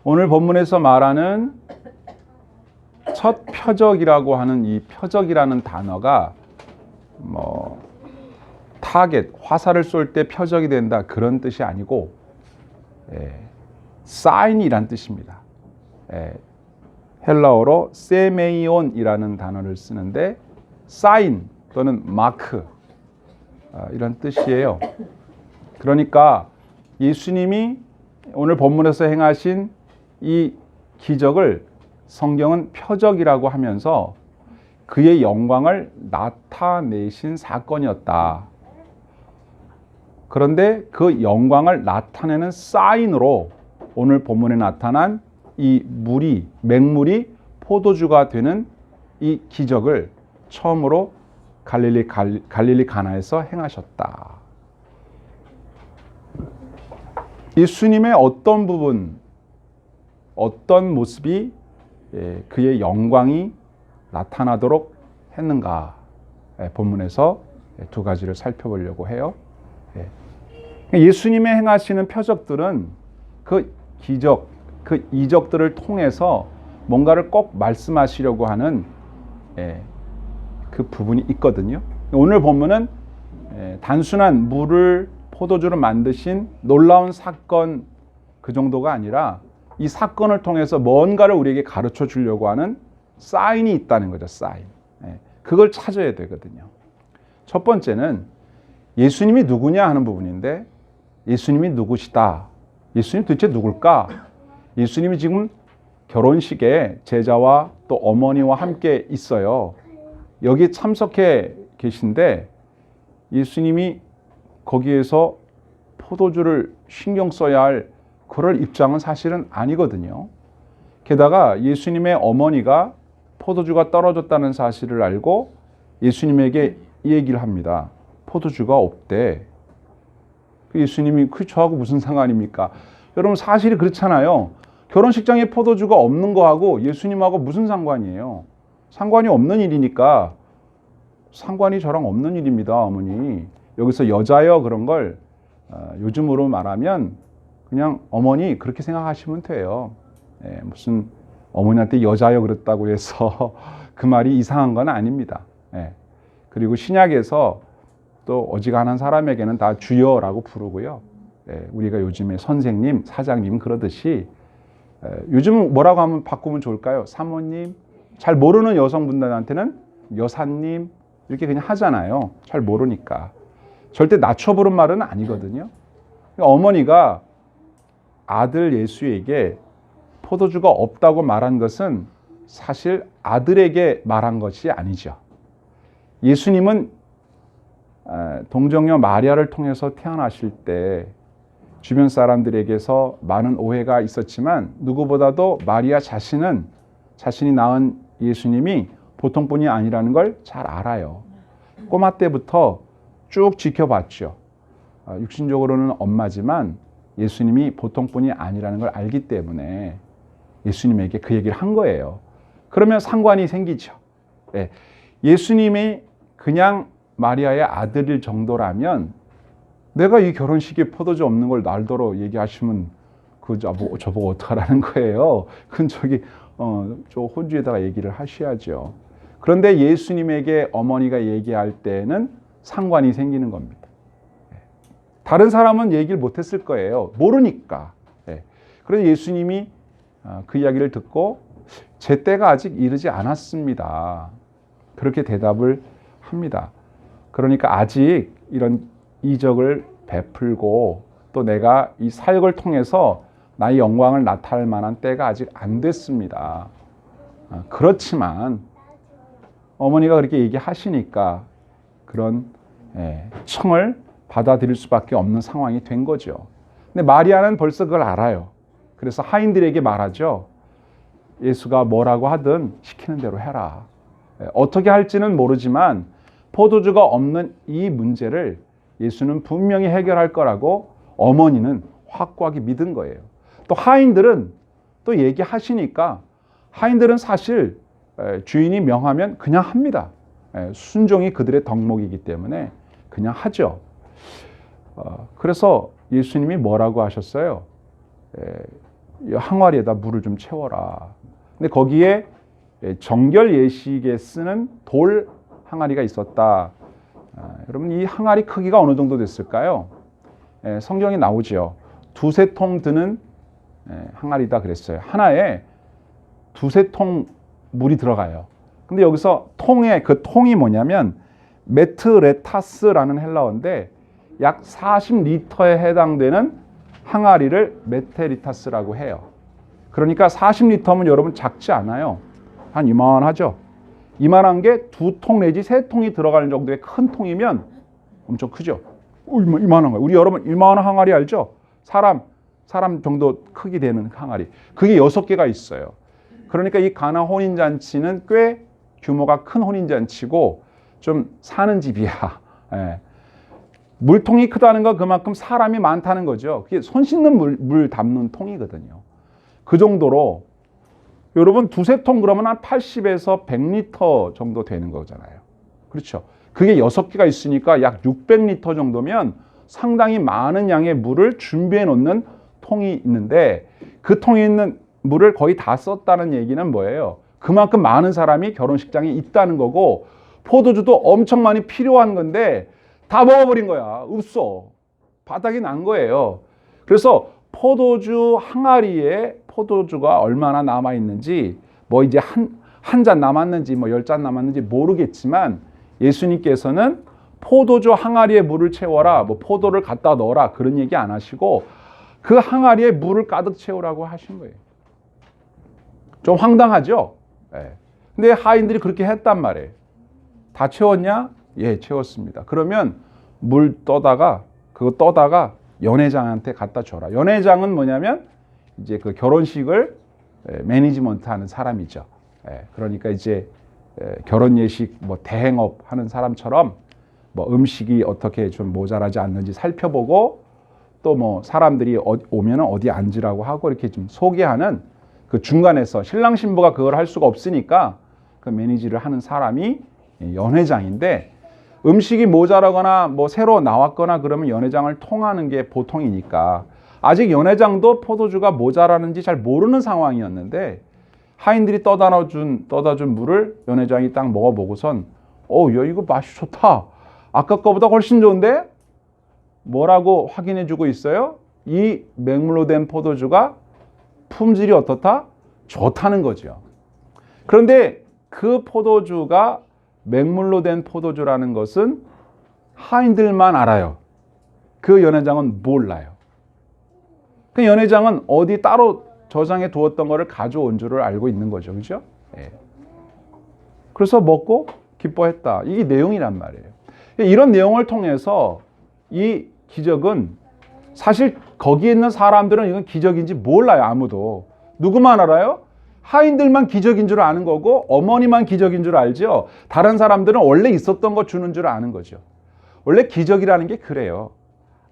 오늘 본문에서 말하는 첫 표적이라고 하는 이 표적이라는 단어가 타겟, 화살을 쏠 때 표적이 된다 그런 뜻이 아니고 사인이란 뜻입니다. 헬라어로 세메이온이라는 단어를 쓰는데 사인 또는 마크 이런 뜻이에요. 그러니까 예수님이 오늘 본문에서 행하신 이 기적을 성경은 표적이라고 하면서 그의 영광을 나타내신 사건이었다. 그런데 그 영광을 나타내는 사인으로 오늘 본문에 나타난 이 맹물이 포도주가 되는 이 기적을 처음으로 갈릴리 가나에서 행하셨다. 예수님의 어떤 부분, 어떤 모습이 그의 영광이 나타나도록 했는가 본문에서 두 가지를 살펴보려고 해요. 예수님의 행하시는 표적들은 그 기적, 그 이적들을 통해서 뭔가를 꼭 말씀하시려고 하는 그 부분이 있거든요. 오늘 본문은 단순한 물을 포도주로 만드신 놀라운 사건 그 정도가 아니라 이 사건을 통해서 뭔가를 우리에게 가르쳐 주려고 하는 사인이 있다는 거죠. 사인. 그걸 찾아야 되거든요. 첫 번째는 예수님이 누구냐 하는 부분인데 예수님이 누구시다. 예수님 도대체 누굴까? 예수님이 지금 결혼식에 제자와 또 어머니와 함께 있어요. 여기 참석해 계신데 예수님이 거기에서 포도주를 신경 써야 할 그럴 입장은 사실은 아니거든요. 게다가 예수님의 어머니가 포도주가 떨어졌다는 사실을 알고 예수님에게 이 얘기를 합니다. 포도주가 없대. 예수님이 저하고 무슨 상관입니까? 여러분 사실이 그렇잖아요. 결혼식장에 포도주가 없는 거하고 예수님하고 무슨 상관이에요? 상관이 없는 일이니까 상관이 저랑 없는 일입니다, 어머니. 여기서 여자여 그런 걸 요즘으로 말하면 그냥 어머니 그렇게 생각하시면 돼요. 무슨 어머니한테 여자여 그랬다고 해서 그 말이 이상한 건 아닙니다. 그리고 신약에서 또 어지간한 사람에게는 다 주여라고 부르고요. 우리가 요즘에 선생님, 사장님 그러듯이 요즘 뭐라고 하면 바꾸면 좋을까요? 사모님, 잘 모르는 여성분들한테는 여사님 이렇게 그냥 하잖아요. 잘 모르니까. 절대 낮춰 부른 말은 아니거든요. 그러니까 어머니가 아들 예수에게 포도주가 없다고 말한 것은 사실 아들에게 말한 것이 아니죠. 예수님은 동정녀 마리아를 통해서 태어나실 때 주변 사람들에게서 많은 오해가 있었지만 누구보다도 마리아 자신은 자신이 낳은 예수님이 보통 분이 아니라는 걸 잘 알아요. 꼬마 때부터 쭉 지켜봤죠. 육신적으로는 엄마지만 예수님이 보통 분이 아니라는 걸 알기 때문에 예수님에게 그 얘기를 한 거예요. 그러면 상관이 생기죠. 예수님이 그냥 마리아의 아들일 정도라면 내가 이 결혼식에 포도주 없는 걸 날더러 얘기하시면 저보고 어떡하라는 거예요. 그건 저 혼주에다가 얘기를 하셔야죠. 그런데 예수님에게 어머니가 얘기할 때는 상관이 생기는 겁니다. 다른 사람은 얘기를 못했을 거예요. 모르니까. 그래서 예수님이 그 이야기를 듣고 제 때가 아직 이르지 않았습니다. 그렇게 대답을 합니다. 그러니까 아직 이런 이적을 베풀고 또 내가 이 사역을 통해서 나의 영광을 나타낼 만한 때가 아직 안 됐습니다. 그렇지만 어머니가 그렇게 얘기하시니까 그런 청을 받아들일 수밖에 없는 상황이 된 거죠. 근데 마리아는 벌써 그걸 알아요. 그래서 하인들에게 말하죠. 예수가 뭐라고 하든 시키는 대로 해라. 어떻게 할지는 모르지만 포도주가 없는 이 문제를 예수는 분명히 해결할 거라고 어머니는 확고하게 믿은 거예요. 또 하인들은 또 얘기하시니까 하인들은 사실 주인이 명하면 그냥 합니다. 순종이 그들의 덕목이기 때문에 그냥 하죠. 그래서 예수님이 뭐라고 하셨어요? 이 항아리에다 물을 좀 채워라. 근데 거기에 정결 예식에 쓰는 돌 항아리가 있었다. 여러분 이 항아리 크기가 어느 정도 됐을까요? 성경에 나오죠. 두세 통 드는 항아리다 그랬어요. 하나에 두세 통 물이 들어가요. 근데 여기서 통에 그 통이 뭐냐면 메트레타스라는 헬라어인데 약 40리터에 해당되는 항아리를 메테리타스라고 해요. 그러니까 40리터면 여러분 작지 않아요. 한 이만하죠. 이만한 게 두 통 내지 세 통이 들어가는 정도의 큰 통이면 엄청 크죠. 이만한 거예요. 우리 여러분 이만한 항아리 알죠? 사람 정도 크기 되는 항아리. 그게 6개가 있어요. 그러니까 이 가나 혼인잔치는 꽤 규모가 큰 혼인잔치고 좀 사는 집이야. 예. 물통이 크다는 건 그만큼 사람이 많다는 거죠. 그게 손 씻는 물 담는 통이거든요. 그 정도로 여러분 두세 통 그러면 한 80에서 100리터 정도 되는 거잖아요. 그렇죠. 그게 6개가 있으니까 약 600리터 정도면 상당히 많은 양의 물을 준비해 놓는 통이 있는데 그 통에 있는 물을 거의 다 썼다는 얘기는 뭐예요? 그만큼 많은 사람이 결혼식장에 있다는 거고 포도주도 엄청 많이 필요한 건데 다 먹어버린 거야. 없어. 바닥이 난 거예요. 그래서 포도주 항아리에 포도주가 얼마나 남아있는지 뭐 이제 한 잔 남았는지 뭐 10잔 남았는지 모르겠지만 예수님께서는 포도주 항아리에 물을 채워라 뭐 포도를 갖다 넣어라 그런 얘기 안 하시고 그 항아리에 물을 가득 채우라고 하신 거예요. 좀 황당하죠? 네. 근데 하인들이 그렇게 했단 말이에요. 다 채웠냐? 예, 채웠습니다. 그러면 그거 떠다가 연회장한테 갖다 줘라. 연회장은 뭐냐면 이제 그 결혼식을 매니지먼트 하는 사람이죠. 그러니까 이제 결혼 예식 뭐 대행업 하는 사람처럼 뭐 음식이 어떻게 좀 모자라지 않는지 살펴보고 또 뭐 사람들이 오면은 어디 앉으라고 하고 이렇게 좀 소개하는 그 중간에서 신랑 신부가 그걸 할 수가 없으니까 그 매니지를 하는 사람이 연회장인데 음식이 모자라거나 뭐 새로 나왔거나 그러면 연회장을 통하는 게 보통이니까 아직 연회장도 포도주가 모자라는지 잘 모르는 상황이었는데 하인들이 떠다 준 물을 연회장이 딱 먹어보고선 야 이거 맛이 좋다. 아까 거보다 훨씬 좋은데? 뭐라고 확인해주고 있어요? 이 맹물로 된 포도주가 품질이 어떻다? 좋다는 거죠. 그런데 그 포도주가 맹물로 된 포도주라는 것은 하인들만 알아요. 그 연회장은 몰라요. 그 연회장은 어디 따로 저장해 두었던 거를 가져온 줄을 알고 있는 거죠. 그죠? 예. 그래서 먹고 기뻐했다. 이게 내용이란 말이에요. 이런 내용을 통해서 이 기적은 사실 거기에 있는 사람들은 이건 기적인지 몰라요. 아무도. 누구만 알아요? 하인들만 기적인 줄 아는 거고 어머니만 기적인 줄 알죠. 다른 사람들은 원래 있었던 거 주는 줄 아는 거죠. 원래 기적이라는 게 그래요.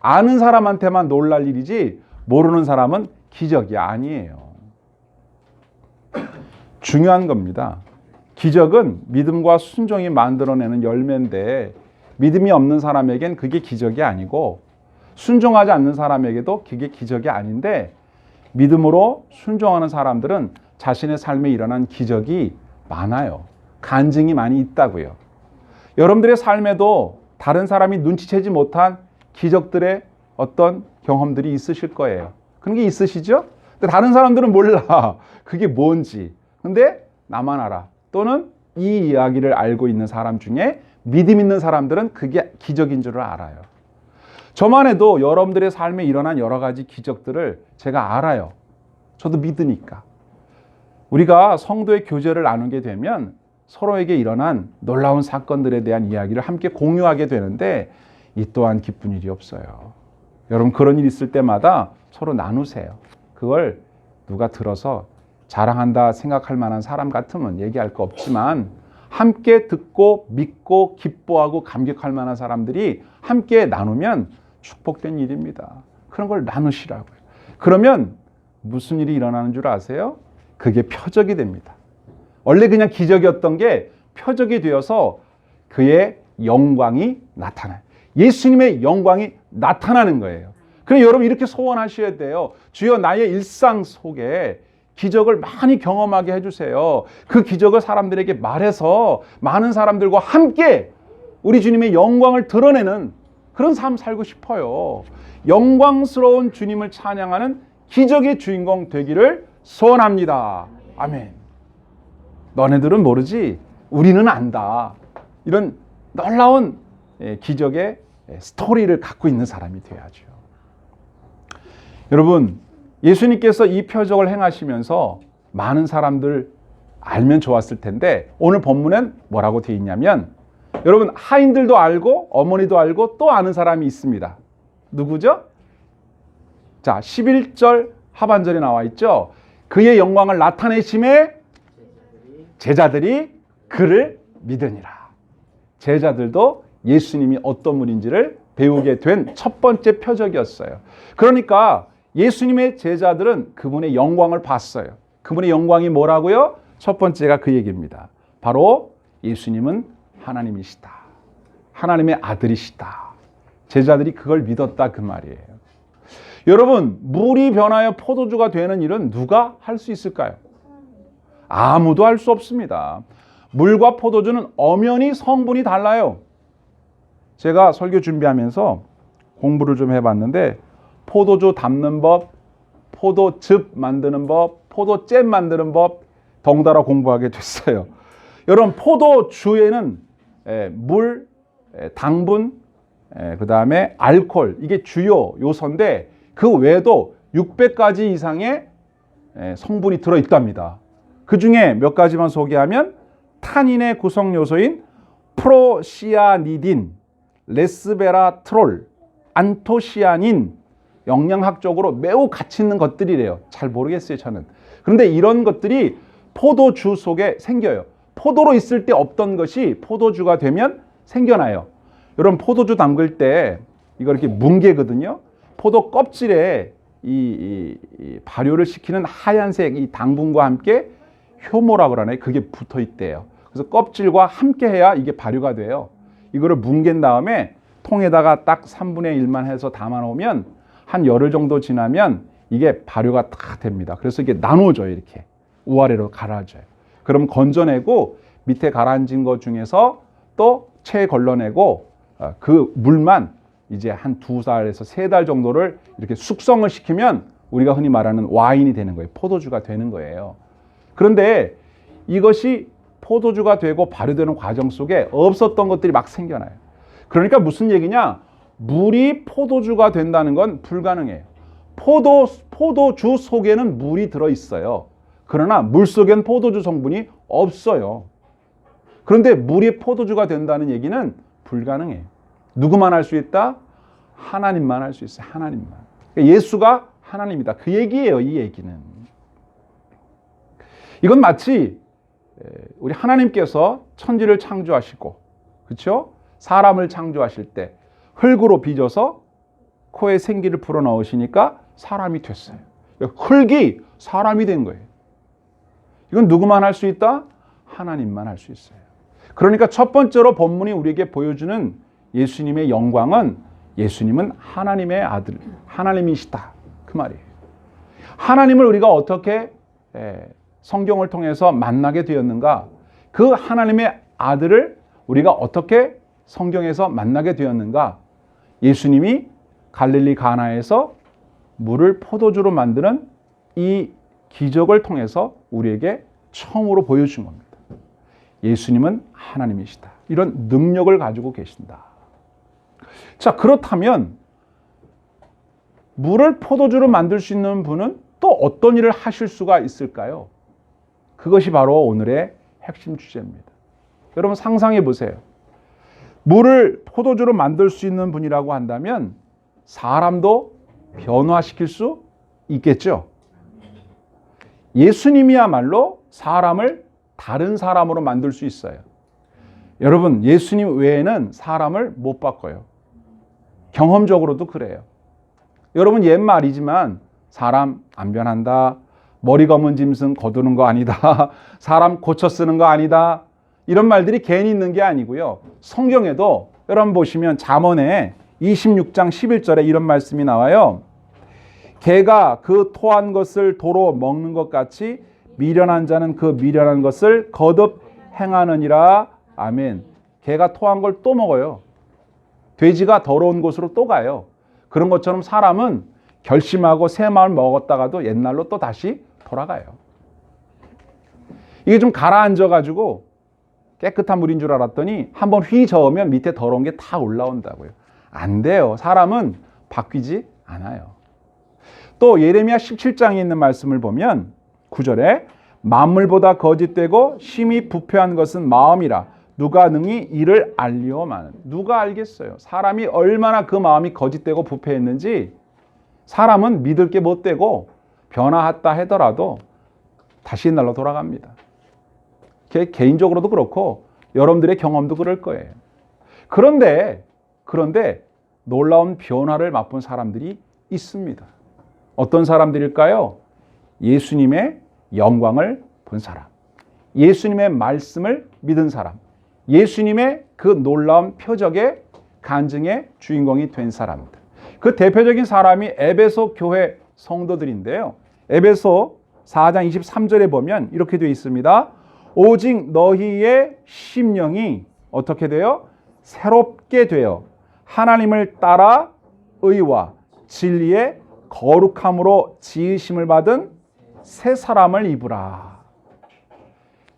아는 사람한테만 놀랄 일이지 모르는 사람은 기적이 아니에요. 중요한 겁니다. 기적은 믿음과 순종이 만들어내는 열매인데 믿음이 없는 사람에겐 그게 기적이 아니고 순종하지 않는 사람에게도 그게 기적이 아닌데 믿음으로 순종하는 사람들은 자신의 삶에 일어난 기적이 많아요. 간증이 많이 있다고요. 여러분들의 삶에도 다른 사람이 눈치채지 못한 기적들의 어떤 경험들이 있으실 거예요. 그런 게 있으시죠? 근데 다른 사람들은 몰라. 그게 뭔지. 근데 나만 알아. 또는 이 이야기를 알고 있는 사람 중에 믿음 있는 사람들은 그게 기적인 줄을 알아요. 저만 해도 여러분들의 삶에 일어난 여러 가지 기적들을 제가 알아요. 저도 믿으니까. 우리가 성도의 교제를 나누게 되면 서로에게 일어난 놀라운 사건들에 대한 이야기를 함께 공유하게 되는데 이 또한 기쁜 일이 없어요. 여러분 그런 일 있을 때마다 서로 나누세요. 그걸 누가 들어서 자랑한다 생각할 만한 사람 같으면 얘기할 거 없지만 함께 듣고 믿고 기뻐하고 감격할 만한 사람들이 함께 나누면 축복된 일입니다. 그런 걸 나누시라고요. 그러면 무슨 일이 일어나는 줄 아세요? 그게 표적이 됩니다. 원래 그냥 기적이었던 게 표적이 되어서 그의 영광이 나타나요. 예수님의 영광이 나타나는 거예요. 그래 여러분 이렇게 소원하셔야 돼요. 주여 나의 일상 속에 기적을 많이 경험하게 해주세요. 그 기적을 사람들에게 말해서 많은 사람들과 함께 우리 주님의 영광을 드러내는 그런 삶 살고 싶어요. 영광스러운 주님을 찬양하는 기적의 주인공 되기를 소원합니다. 아멘. 너네들은 모르지 우리는 안다. 이런 놀라운 기적의 스토리를 갖고 있는 사람이 되어야죠. 여러분 예수님께서 이 표적을 행하시면서 많은 사람들 알면 좋았을 텐데 오늘 본문엔 뭐라고 되어 있냐면 여러분 하인들도 알고 어머니도 알고 또 아는 사람이 있습니다. 누구죠? 자 11절 하반절에 나와 있죠. 그의 영광을 나타내심에 제자들이 그를 믿으니라. 제자들도 예수님이 어떤 분인지를 배우게 된 첫 번째 표적이었어요. 그러니까 예수님의 제자들은 그분의 영광을 봤어요. 그분의 영광이 뭐라고요? 첫 번째가 그 얘기입니다. 바로 예수님은 하나님이시다. 하나님의 아들이시다. 제자들이 그걸 믿었다 그 말이에요. 여러분 물이 변하여 포도주가 되는 일은 누가 할 수 있을까요? 아무도 할 수 없습니다. 물과 포도주는 엄연히 성분이 달라요. 제가 설교 준비하면서 공부를 좀 해봤는데 포도주 담는 법, 포도즙 만드는 법, 포도잼 만드는 법 덩달아 공부하게 됐어요. 여러분 포도주에는 물, 당분, 그 다음에 알코올 이게 주요 요소인데 그 외에도 600가지 이상의 성분이 들어있답니다. 그 중에 몇 가지만 소개하면 타닌의 구성 요소인 프로시아니딘, 레스베라트롤, 안토시아닌 영양학적으로 매우 가치 있는 것들이래요. 잘 모르겠어요 저는. 그런데 이런 것들이 포도주 속에 생겨요. 포도로 있을 때 없던 것이 포도주가 되면 생겨나요. 여러분 포도주 담글 때 이거 이렇게 뭉개거든요. 포도 껍질에 이 발효를 시키는 하얀색 이 당분과 함께 효모라고 그러나요? 그게 붙어 있대요. 그래서 껍질과 함께 해야 이게 발효가 돼요. 이거를 뭉갠 다음에 통에다가 딱 3분의 1만 해서 담아 놓으면 한 열흘 정도 지나면 이게 발효가 다 됩니다. 그래서 이게 나눠져요. 이렇게 우아래로 가라앉아요. 그럼 건져내고 밑에 가라앉은 것 중에서 또 체에 걸러내고 그 물만 이제 한 2달에서 3달 정도를 이렇게 숙성을 시키면 우리가 흔히 말하는 와인이 되는 거예요. 포도주가 되는 거예요. 그런데 이것이 포도주가 되고 발효되는 과정 속에 없었던 것들이 막 생겨나요. 그러니까 무슨 얘기냐? 물이 포도주가 된다는 건 불가능해요. 포도주 속에는 물이 들어있어요. 그러나 물 속엔 포도주 성분이 없어요. 그런데 물이 포도주가 된다는 얘기는 불가능해요. 누구만 할 수 있다? 하나님만 할 수 있어요. 하나님만. 예수가 하나님이다. 그 얘기예요. 이 얘기는. 이건 마치 우리 하나님께서 천지를 창조하시고 그렇죠? 사람을 창조하실 때 흙으로 빚어서 코에 생기를 불어넣으시니까 사람이 됐어요. 흙이 사람이 된 거예요. 이건 누구만 할 수 있다? 하나님만 할 수 있어요. 그러니까 첫 번째로 본문이 우리에게 보여주는 예수님의 영광은 예수님은 하나님의 아들, 하나님이시다. 그 말이에요. 하나님을 우리가 어떻게 성경을 통해서 만나게 되었는가? 그 하나님의 아들을 우리가 어떻게 성경에서 만나게 되었는가? 예수님이 갈릴리 가나에서 물을 포도주로 만드는 이 기적을 통해서 우리에게 처음으로 보여준 겁니다. 예수님은 하나님이시다. 이런 능력을 가지고 계신다. 자, 그렇다면 물을 포도주로 만들 수 있는 분은 또 어떤 일을 하실 수가 있을까요? 그것이 바로 오늘의 핵심 주제입니다. 여러분 상상해 보세요. 물을 포도주로 만들 수 있는 분이라고 한다면 사람도 변화시킬 수 있겠죠. 예수님이야말로 사람을 다른 사람으로 만들 수 있어요. 여러분 예수님 외에는 사람을 못 바꿔요. 경험적으로도 그래요. 여러분 옛말이지만 사람 안 변한다. 머리 검은 짐승 거두는 거 아니다. 사람 고쳐 쓰는 거 아니다. 이런 말들이 괜히 있는 게 아니고요. 성경에도 여러분 보시면 잠언에 26장 11절에 이런 말씀이 나와요. 개가 그 토한 것을 도로 먹는 것 같이 미련한 자는 그 미련한 것을 거듭 행하느니라. 아멘. 개가 토한 걸 또 먹어요. 돼지가 더러운 곳으로 또 가요. 그런 것처럼 사람은 결심하고 새 마음을 먹었다가도 옛날로 또 다시 돌아가요. 이게 좀 가라앉아가지고 깨끗한 물인 줄 알았더니 한번 휘 저으면 밑에 더러운 게 다 올라온다고요. 안 돼요. 사람은 바뀌지 않아요. 또 예레미야 17장에 있는 말씀을 보면 9절에 만물보다 거짓되고 심히 부패한 것은 마음이라 누가 능히 이를 알리오마는. 누가 알겠어요? 사람이 얼마나 그 마음이 거짓되고 부패했는지. 사람은 믿을 게 못 되고 변화했다 하더라도 다시 옛날로 돌아갑니다. 개인적으로도 그렇고 여러분들의 경험도 그럴 거예요. 그런데 놀라운 변화를 맛본 사람들이 있습니다. 어떤 사람들일까요? 예수님의 영광을 본 사람, 예수님의 말씀을 믿은 사람, 예수님의 그 놀라운 표적의 간증의 주인공이 된 사람들. 그 대표적인 사람이 에베소 교회 성도들인데요. 에베소 4장 23절에 보면 이렇게 되어 있습니다. 오직 너희의 심령이 어떻게 돼요? 새롭게 되어 하나님을 따라 의와 진리의 거룩함으로 지으심을 받은 새 사람을 입으라.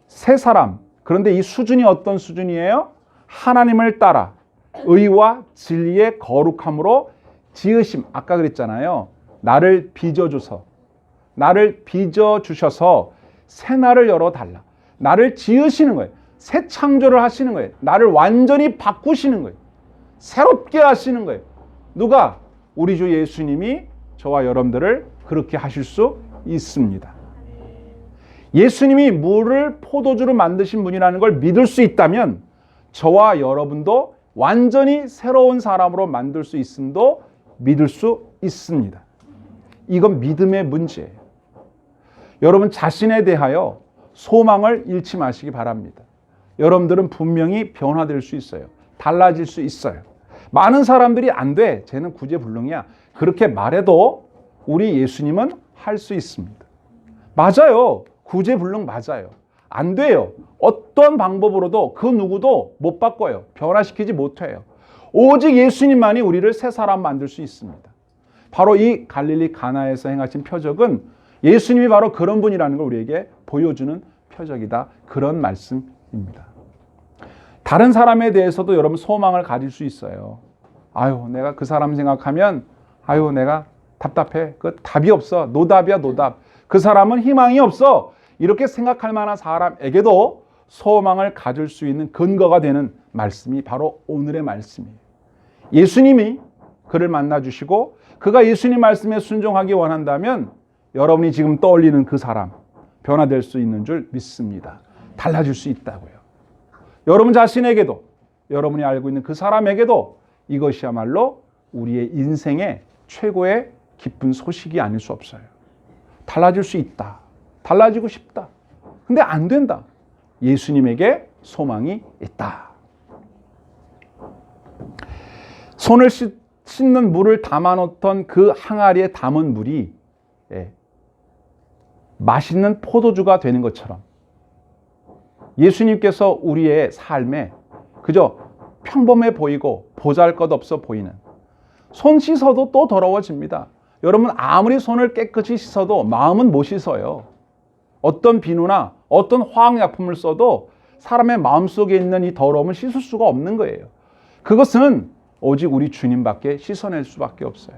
새 사람. 그런데 이 수준이 어떤 수준이에요? 하나님을 따라 의와 진리의 거룩함으로 지으심. 아까 그랬잖아요. 나를 빚어주셔서 새 날을 열어달라. 나를 지으시는 거예요. 새 창조를 하시는 거예요. 나를 완전히 바꾸시는 거예요. 새롭게 하시는 거예요. 누가? 우리 주 예수님이 저와 여러분들을 그렇게 하실 수 있습니다. 예수님이 물을 포도주로 만드신 분이라는 걸 믿을 수 있다면 저와 여러분도 완전히 새로운 사람으로 만들 수 있음도 믿을 수 있습니다. 이건 믿음의 문제예요. 여러분 자신에 대하여 소망을 잃지 마시기 바랍니다. 여러분들은 분명히 변화될 수 있어요. 달라질 수 있어요. 많은 사람들이 안 돼. 쟤는 구제불능이야. 그렇게 말해도 우리 예수님은 할 수 있습니다. 맞아요. 구제불능 맞아요. 안 돼요. 어떤 방법으로도 그 누구도 못 바꿔요. 변화시키지 못해요. 오직 예수님만이 우리를 새 사람 만들 수 있습니다. 바로 이 갈릴리 가나에서 행하신 표적은 예수님이 바로 그런 분이라는 걸 우리에게 보여주는 표적이다. 그런 말씀입니다. 다른 사람에 대해서도 여러분 소망을 가질 수 있어요. 아유, 내가 그 사람 생각하면 아유, 내가 답답해. 그 답이 없어. 노답이야, 노답. 그 사람은 희망이 없어. 이렇게 생각할 만한 사람에게도 소망을 가질 수 있는 근거가 되는 말씀이 바로 오늘의 말씀이에요. 예수님이 그를 만나주시고 그가 예수님 말씀에 순종하기 원한다면 여러분이 지금 떠올리는 그 사람 변화될 수 있는 줄 믿습니다. 달라질 수 있다고요. 여러분 자신에게도 여러분이 알고 있는 그 사람에게도 이것이야말로 우리의 인생의 최고의 기쁜 소식이 아닐 수 없어요. 달라질 수 있다. 달라지고 싶다. 근데 안 된다. 예수님에게 소망이 있다. 손을 씻는 물을 담아놓던 그 항아리에 담은 물이 맛있는 포도주가 되는 것처럼 예수님께서 우리의 삶에 그저 평범해 보이고 보잘것없어 보이는 손 씻어도 또 더러워집니다. 여러분 아무리 손을 깨끗이 씻어도 마음은 못 씻어요. 어떤 비누나 어떤 화학약품을 써도 사람의 마음속에 있는 이 더러움을 씻을 수가 없는 거예요. 그것은 오직 우리 주님밖에 씻어낼 수밖에 없어요.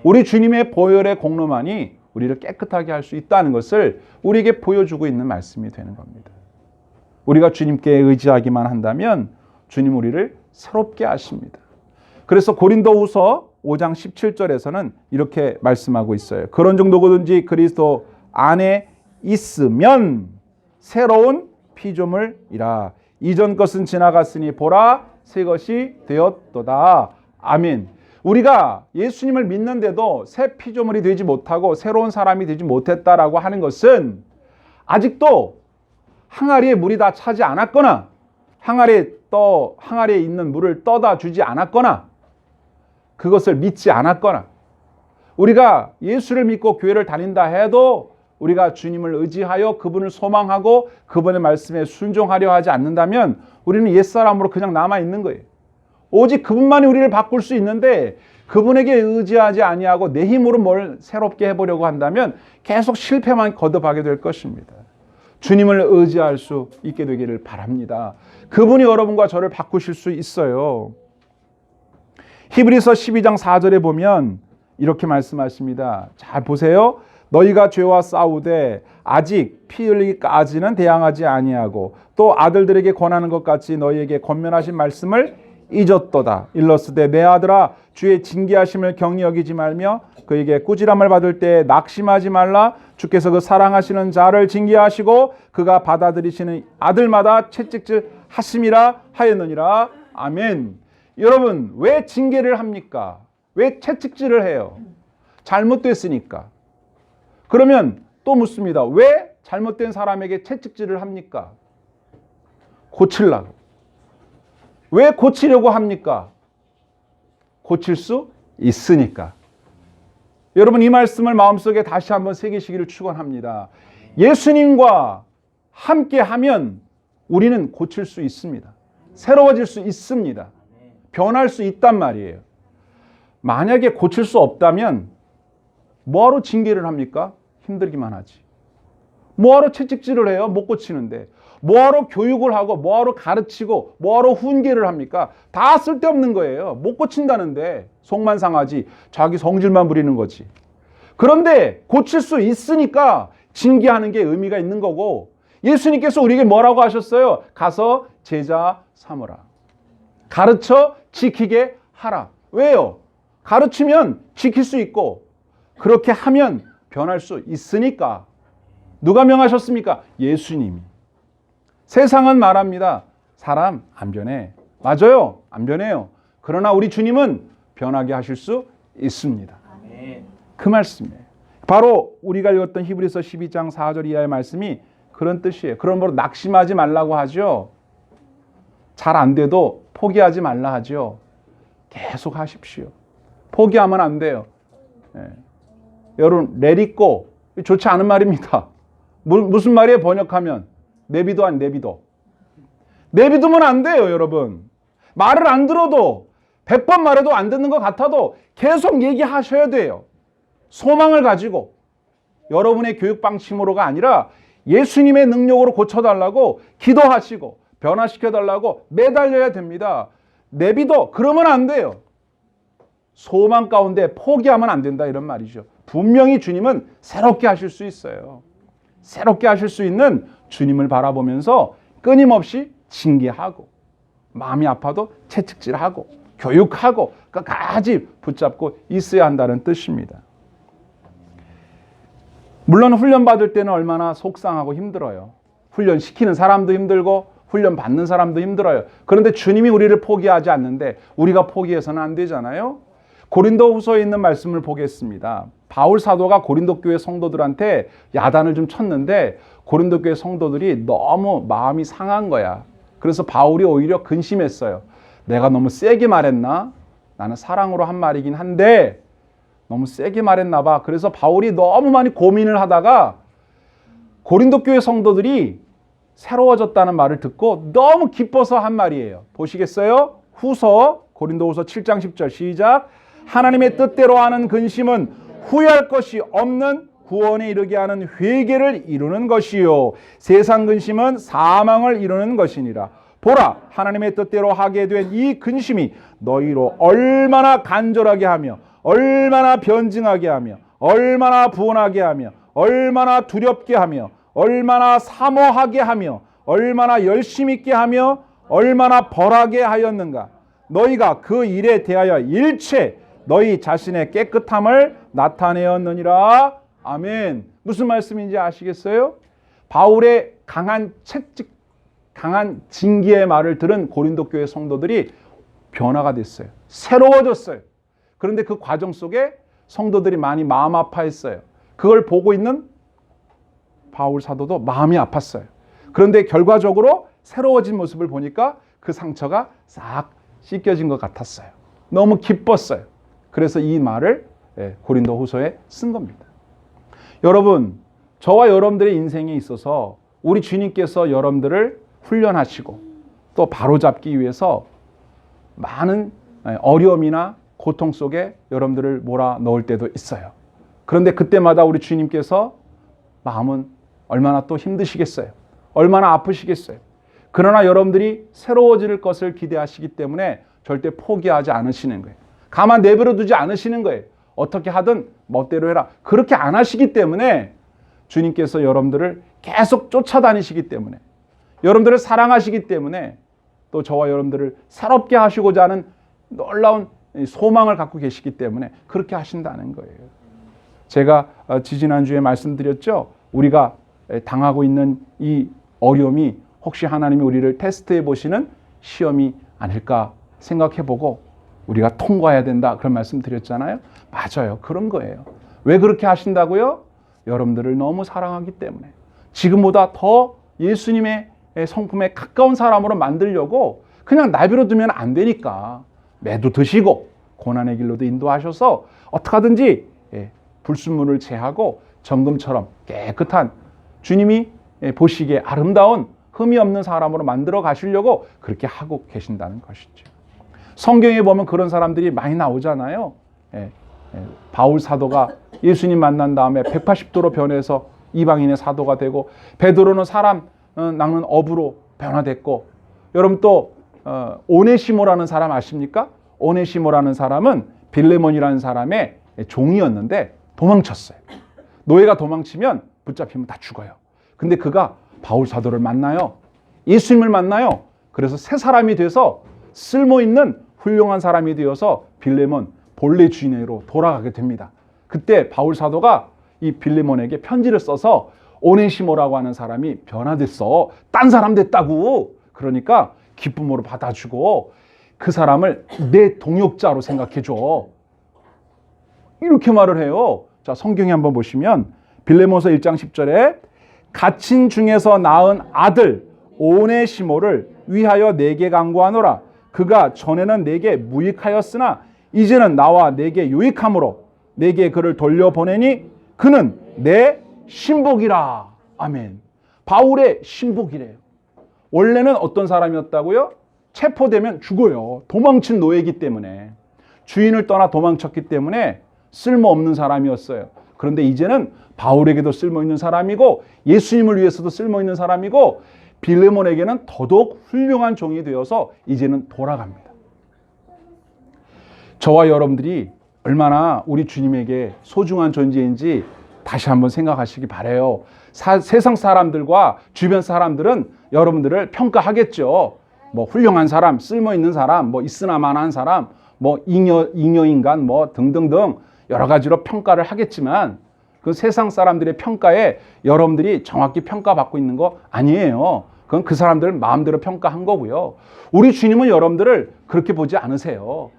우리 주님의 보혈의 공로만이 우리를 깨끗하게 할 수 있다는 것을 우리에게 보여주고 있는 말씀이 되는 겁니다. 우리가 주님께 의지하기만 한다면 주님 우리를 새롭게 하십니다. 그래서 고린도후서 5장 17절에서는 이렇게 말씀하고 있어요. 그런 정도든지 그리스도 안에 있으면 새로운 피조물이라. 이전 것은 지나갔으니 보라 새 것이 되었도다. 아멘. 우리가 예수님을 믿는데도 새 피조물이 되지 못하고 새로운 사람이 되지 못했다라고 하는 것은 아직도 항아리에 물이 다 차지 않았거나 항아리에 있는 물을 떠다 주지 않았거나 그것을 믿지 않았거나 우리가 예수를 믿고 교회를 다닌다 해도 우리가 주님을 의지하여 그분을 소망하고 그분의 말씀에 순종하려 하지 않는다면 우리는 옛사람으로 그냥 남아있는 거예요. 오직 그분만이 우리를 바꿀 수 있는데 그분에게 의지하지 아니하고 내 힘으로 뭘 새롭게 해보려고 한다면 계속 실패만 거듭하게 될 것입니다. 주님을 의지할 수 있게 되기를 바랍니다. 그분이 여러분과 저를 바꾸실 수 있어요. 히브리서 12장 4절에 보면 이렇게 말씀하십니다. 잘 보세요. 너희가 죄와 싸우되 아직 피 흘리기까지는 대항하지 아니하고 또 아들들에게 권하는 것 같이 너희에게 권면하신 말씀을 잊었도다. 일러스되 내 아들아 주의 징계하심을 경히 여기지 말며 그에게 꾸지람을 받을 때 낙심하지 말라. 주께서 그 사랑하시는 자를 징계하시고 그가 받아들이시는 아들마다 채찍질 하심이라 하였느니라. 아멘. 여러분 왜 징계를 합니까? 왜 채찍질을 해요? 잘못됐으니까. 그러면 또 묻습니다. 왜 잘못된 사람에게 채찍질을 합니까? 고치려고. 왜 고치려고 합니까? 고칠 수 있으니까. 여러분 이 말씀을 마음속에 다시 한번 새기시기를 축원합니다. 예수님과 함께하면 우리는 고칠 수 있습니다. 새로워질 수 있습니다. 변할 수 있단 말이에요. 만약에 고칠 수 없다면 뭐하러 징계를 합니까? 힘들기만 하지. 뭐하러 채찍질을 해요? 못 고치는데. 뭐하러 교육을 하고 뭐하러 가르치고 뭐하러 훈계를 합니까? 다 쓸데없는 거예요. 못 고친다는데 속만 상하지. 자기 성질만 부리는 거지. 그런데 고칠 수 있으니까 징계하는 게 의미가 있는 거고 예수님께서 우리에게 뭐라고 하셨어요? 가서 제자 삼으라. 가르쳐 지키게 하라. 왜요? 가르치면 지킬 수 있고 그렇게 하면 변할 수 있으니까. 누가 명하셨습니까? 예수님이. 세상은 말합니다. 사람 안 변해. 맞아요. 안 변해요. 그러나 우리 주님은 변하게 하실 수 있습니다. 그 말씀이에요. 바로 우리가 읽었던 히브리서 12장 4절 이하의 말씀이 그런 뜻이에요. 그러므로 낙심하지 말라고 하죠. 잘 안 돼도 포기하지 말라 하죠. 계속 하십시오. 포기하면 안 돼요. 여러분 let it go 좋지 않은 말입니다. 무슨 말이에요? 번역하면 내비둬 아니 내비둬. 내비두면 안 돼요. 여러분 말을 안 들어도 100번 말해도 안 듣는 것 같아도 계속 얘기하셔야 돼요. 소망을 가지고 여러분의 교육 방침으로가 아니라 예수님의 능력으로 고쳐달라고 기도하시고 변화시켜달라고 매달려야 됩니다. 내비둬 그러면 안 돼요. 소망 가운데 포기하면 안 된다 이런 말이죠. 분명히 주님은 새롭게 하실 수 있어요. 새롭게 하실 수 있는 주님을 바라보면서 끊임없이 징계하고 마음이 아파도 채찍질하고 교육하고 끝까지 붙잡고 있어야 한다는 뜻입니다. 물론 훈련 받을 때는 얼마나 속상하고 힘들어요. 훈련 시키는 사람도 힘들고 훈련 받는 사람도 힘들어요. 그런데 주님이 우리를 포기하지 않는데 우리가 포기해서는 안 되잖아요. 고린도후서에 있는 말씀을 보겠습니다. 바울 사도가 고린도 교회 성도들한테 야단을 좀 쳤는데 고린도 교회 성도들이 너무 마음이 상한 거야. 그래서 바울이 오히려 근심했어요. 내가 너무 세게 말했나? 나는 사랑으로 한 말이긴 한데 너무 세게 말했나 봐. 그래서 바울이 너무 많이 고민을 하다가 고린도 교회 성도들이 새로워졌다는 말을 듣고 너무 기뻐서 한 말이에요. 보시겠어요? 고린도후서 7장 10절 시작. 하나님의 뜻대로 하는 근심은 후회할 것이 없는 구원에 이르게 하는 회개를 이루는 것이요 세상 근심은 사망을 이루는 것이니라. 보라, 하나님의 뜻대로 하게 된 이 근심이 너희로 얼마나 간절하게 하며 얼마나 변증하게 하며 얼마나 분하게 하며 얼마나 두렵게 하며 얼마나 사모하게 하며 얼마나 열심 있게 하며 얼마나 벌하게 하였는가. 너희가 그 일에 대하여 일체 너희 자신의 깨끗함을 나타내었느니라. 아멘. 무슨 말씀인지 아시겠어요? 바울의 강한 징계의 말을 들은 고린도 교회 성도들이 변화가 됐어요. 새로워졌어요. 그런데 그 과정 속에 성도들이 많이 마음 아파했어요. 그걸 보고 있는 바울 사도도 마음이 아팠어요. 그런데 결과적으로 새로워진 모습을 보니까 그 상처가 싹 씻겨진 것 같았어요. 너무 기뻤어요. 그래서 이 말을 고린도후서에 쓴 겁니다. 여러분, 저와 여러분들의 인생에 있어서 우리 주님께서 여러분들을 훈련하시고 또 바로잡기 위해서 많은 어려움이나 고통 속에 여러분들을 몰아넣을 때도 있어요. 그런데 그때마다 우리 주님께서 마음은 얼마나 또 힘드시겠어요. 얼마나 아프시겠어요. 그러나 여러분들이 새로워질 것을 기대하시기 때문에 절대 포기하지 않으시는 거예요. 가만 내버려 두지 않으시는 거예요. 어떻게 하든 멋대로 해라. 그렇게 안 하시기 때문에 주님께서 여러분들을 계속 쫓아다니시기 때문에, 여러분들을 사랑하시기 때문에, 또 저와 여러분들을 새롭게 하시고자 하는 놀라운 소망을 갖고 계시기 때문에 그렇게 하신다는 거예요. 제가 지지난주에 말씀드렸죠. 우리가 당하고 있는 이 어려움이 혹시 하나님이 우리를 테스트해 보시는 시험이 아닐까 생각해보고 우리가 통과해야 된다, 그런 말씀 드렸잖아요. 맞아요. 그런 거예요. 왜 그렇게 하신다고요? 여러분들을 너무 사랑하기 때문에, 지금보다 더 예수님의 성품에 가까운 사람으로 만들려고 그냥 내버려 두면 안 되니까 매도 드시고 고난의 길로도 인도하셔서 어떻게 하든지 불순물을 제하고 정금처럼 깨끗한, 주님이 보시기에 아름다운 흠이 없는 사람으로 만들어 가시려고 그렇게 하고 계신다는 것이죠. 성경에 보면 그런 사람들이 많이 나오잖아요. 바울 사도가 예수님 만난 다음에 180도로 변해서 이방인의 사도가 되고, 베드로는 사람 낚는 어부로 변화됐고, 여러분 또 오네시모라는 사람 아십니까? 오네시모라는 사람은 빌레몬이라는 사람의 종이었는데 도망쳤어요. 노예가 도망치면 붙잡히면 다 죽어요. 근데 그가 바울 사도를 만나요. 예수님을 만나요. 그래서 새 사람이 돼서 쓸모있는 훌륭한 사람이 되어서 빌레몬 본래 주인으로 돌아가게 됩니다. 그때 바울 사도가 이 빌레몬에게 편지를 써서 오네시모라고 하는 사람이 변화됐어, 딴 사람 됐다고, 그러니까 기쁨으로 받아주고 그 사람을 내 동역자로 생각해줘, 이렇게 말을 해요. 자, 성경에 한번 보시면 빌레몬서 1장 10절에 갇힌 중에서 낳은 아들 오네시모를 위하여 내게 간구하노라. 그가 전에는 내게 무익하였으나 이제는 나와 내게 유익함으로 내게 그를 돌려보내니 그는 내 신복이라. 아멘. 바울의 신복이래요. 원래는 어떤 사람이었다고요? 체포되면 죽어요. 도망친 노예이기 때문에, 주인을 떠나 도망쳤기 때문에 쓸모없는 사람이었어요. 그런데 이제는 바울에게도 쓸모있는 사람이고 예수님을 위해서도 쓸모있는 사람이고 빌레몬에게는 더더욱 훌륭한 종이 되어서 이제는 돌아갑니다. 저와 여러분들이 얼마나 우리 주님에게 소중한 존재인지 다시 한번 생각하시기 바라요. 세상 사람들과 주변 사람들은 여러분들을 평가하겠죠. 뭐 훌륭한 사람, 쓸모있는 사람, 뭐 있으나마나한 사람, 뭐 잉여인간, 뭐 등등등 여러 가지로 평가를 하겠지만 그 세상 사람들의 평가에 여러분들이 정확히 평가받고 있는 거 아니에요. 그건 그 사람들 마음대로 평가한 거고요. 우리 주님은 여러분들을 그렇게 보지 않으세요.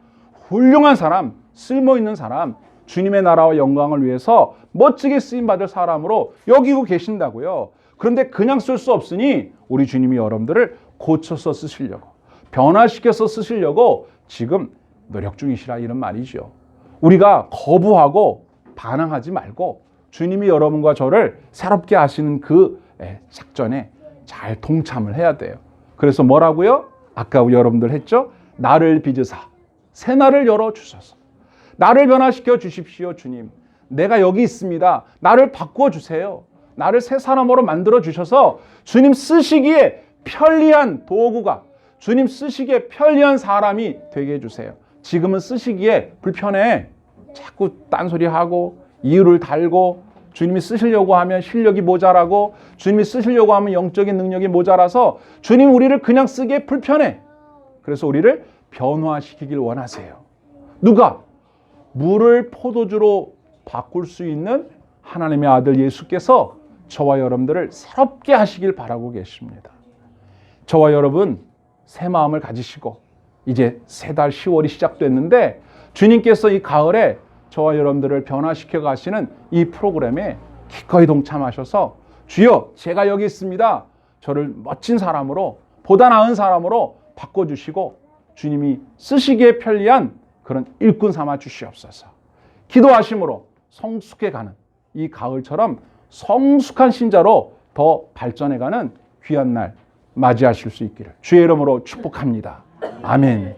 훌륭한 사람, 쓸모있는 사람, 주님의 나라와 영광을 위해서 멋지게 쓰임받을 사람으로 여기고 계신다고요. 그런데 그냥 쓸 수 없으니 우리 주님이 여러분들을 고쳐서 쓰시려고, 변화시켜서 쓰시려고 지금 노력 중이시라, 이런 말이죠. 우리가 거부하고 반항하지 말고 주님이 여러분과 저를 새롭게 하시는 그 작전에 잘 동참을 해야 돼요. 그래서 뭐라고요? 아까 여러분들 했죠? 나를 빚으사 새날을 열어주셔서 나를 변화시켜 주십시오. 주님, 내가 여기 있습니다. 나를 바꾸어 주세요. 나를 새 사람으로 만들어 주셔서 주님 쓰시기에 편리한 도구가, 주님 쓰시기에 편리한 사람이 되게 해주세요. 지금은 쓰시기에 불편해. 자꾸 딴소리하고 이유를 달고, 주님이 쓰시려고 하면 실력이 모자라고, 주님이 쓰시려고 하면 영적인 능력이 모자라서 주님 우리를 그냥 쓰기에 불편해. 그래서 우리를 변화시키길 원하세요. 누가? 물을 포도주로 바꿀 수 있는 하나님의 아들 예수께서 저와 여러분들을 새롭게 하시길 바라고 계십니다. 저와 여러분 새 마음을 가지시고 이제 새 달 10월이 시작됐는데 주님께서 이 가을에 저와 여러분들을 변화시켜 가시는 이 프로그램에 기꺼이 동참하셔서 주여, 제가 여기 있습니다. 저를 멋진 사람으로, 보다 나은 사람으로 바꿔주시고 주님이 쓰시기에 편리한 그런 일꾼 삼아 주시옵소서. 기도하심으로 성숙해가는 이 가을처럼 성숙한 신자로 더 발전해가는 귀한 날 맞이하실 수 있기를 주의 이름으로 축복합니다. 아멘.